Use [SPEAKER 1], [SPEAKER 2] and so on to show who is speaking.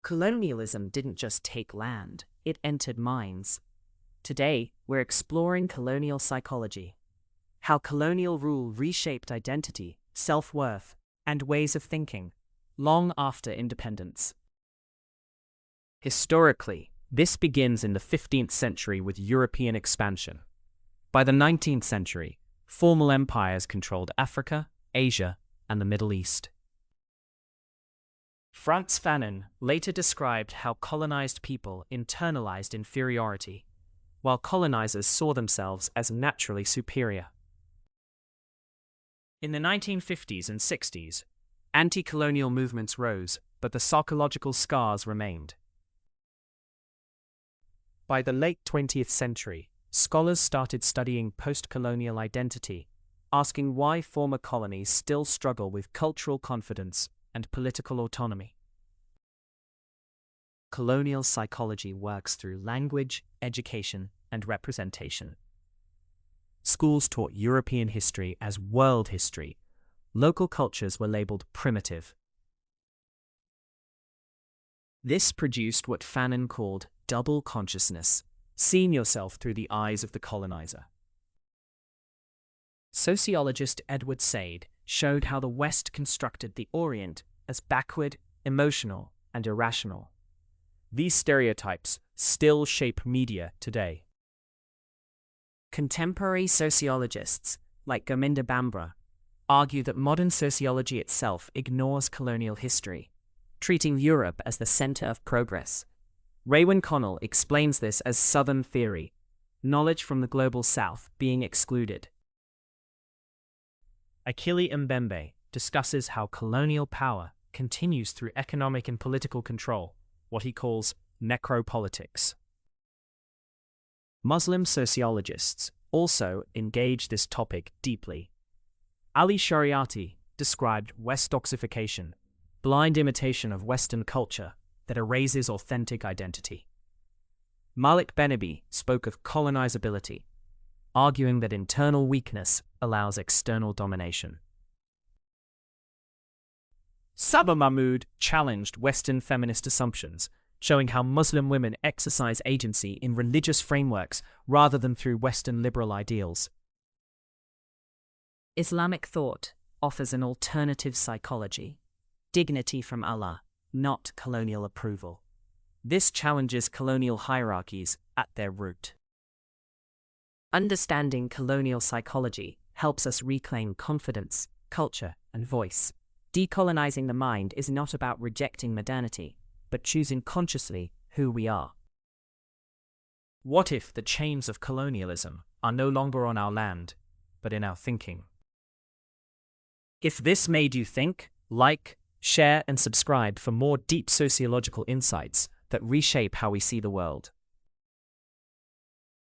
[SPEAKER 1] Colonialism didn't just take land, it entered minds. Today, we're exploring colonial psychology. How colonial rule reshaped identity, self-worth, and ways of thinking, long after independence. Historically, this begins in the 15th century with European expansion. By the 19th century, formal empires controlled Africa, Asia, and the Middle East. Frantz Fanon later described how colonized people internalized inferiority, while colonizers saw themselves as naturally superior. In the 1950s and 60s, anti-colonial movements rose, but the psychological scars remained. By the late 20th century, scholars started studying postcolonial identity, asking why former colonies still struggle with cultural confidence and political autonomy. Colonial psychology works through language, education, and representation. Schools taught European history as world history. Local cultures were labeled primitive. This produced what Fanon called double consciousness, seeing yourself through the eyes of the colonizer. Sociologist Edward Said showed how the West constructed the Orient as backward, emotional, and irrational. These stereotypes still shape media today. Contemporary sociologists, like Achille Mbembe, argue that modern sociology itself ignores colonial history, treating Europe as the center of progress. Raewyn Connell explains this as Southern theory, knowledge from the global South being excluded. Achille Mbembe discusses how colonial power continues through economic and political control, what he calls necropolitics. Muslim sociologists also engage this topic deeply. Ali Shariati described Westoxification, blind imitation of Western culture that erases authentic identity. Malik Bennabi spoke of colonizability, arguing that internal weakness allows external domination. Saba Mahmood challenged Western feminist assumptions, showing how Muslim women exercise agency in religious frameworks rather than through Western liberal ideals. Islamic thought offers an alternative psychology, dignity from Allah, not colonial approval. This challenges colonial hierarchies at their root. Understanding colonial psychology helps us reclaim confidence, culture, and voice. Decolonizing the mind is not about rejecting modernity, but choosing consciously who we are. What if the chains of colonialism are no longer on our land, but in our thinking? If this made you think, like, share, and subscribe for more deep sociological insights that reshape how we see the world.